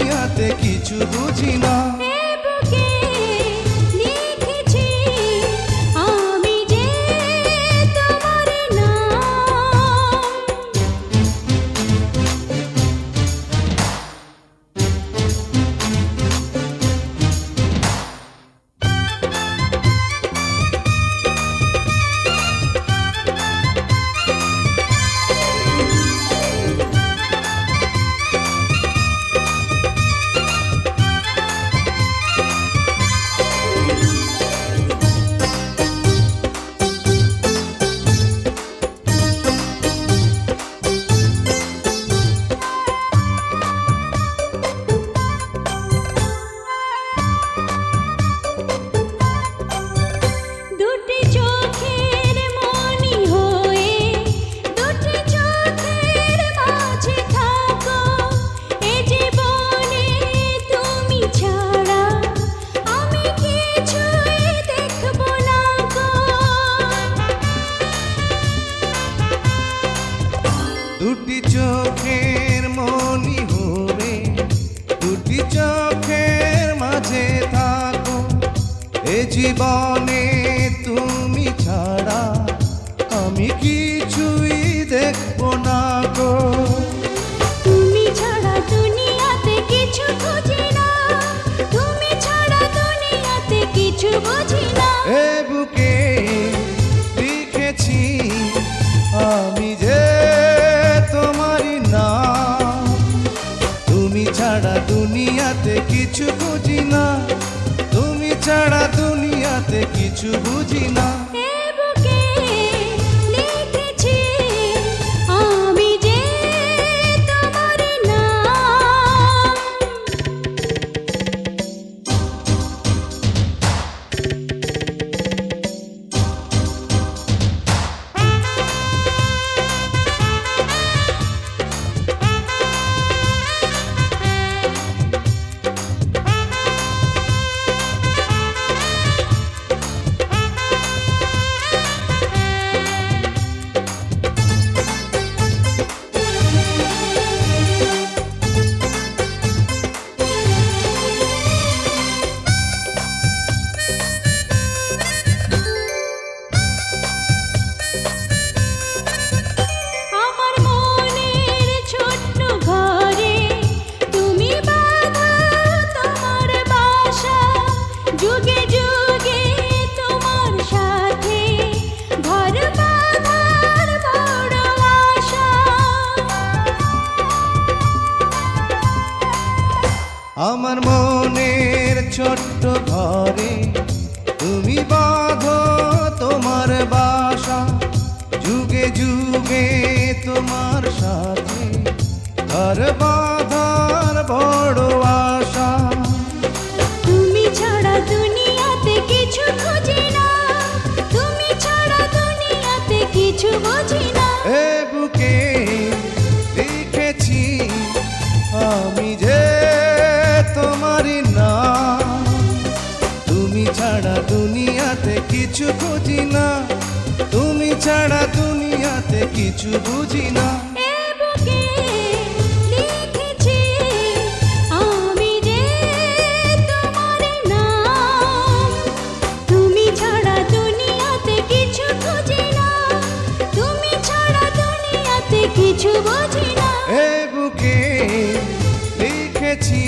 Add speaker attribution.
Speaker 1: দুনিয়াতে কিছু বুঝি না। দুটি চোখের মনি হয়ে দুটি চোখের মাঝে থাকো, এ জীবনে তুমি ছাড়া আমি কিছুই দেখবো না গো।
Speaker 2: তুমি ছাড়া দুনিয়াতে কিছু বুঝি না, তুমি ছাড়া দুনিয়াতে কিছু বুঝি না।
Speaker 1: এ বুকে লিখেছি আমি যে তোমারই নাম, তুমি ছাড়া দুনিয়াতে কিছু বুঝি না, তুমি ছাড়া দুনিয়াতে কিছু বুঝি না। আমার মনের ছোট্ট ঘরে তুমি বাঁধো তোমার বাসা, যুগে যুগে তোমার সাথে ঘর বাঁধার বড় আশা।
Speaker 2: তুমি ছাড়া দুনিয়াতে কিছু খুঁজি না, তুমি ছাড়া দুনিয়াতে কিছু বুঝি না।
Speaker 1: এ বুকে লিখেছি আমি যে তোমারই নাম, তুমি ছাড়া দুনিয়াতে কিছু বুঝি না, তুমি ছাড়া দুনিয়াতে কিছু বুঝি না।
Speaker 2: আমি যে তোমারই নাম, তুমি ছাড়া দুনিয়াতে কিছু খুঁজি না, তুমি ছাড়া দুনিয়াতে কিছু বুঝি না।
Speaker 1: এ বুকে লিখেছি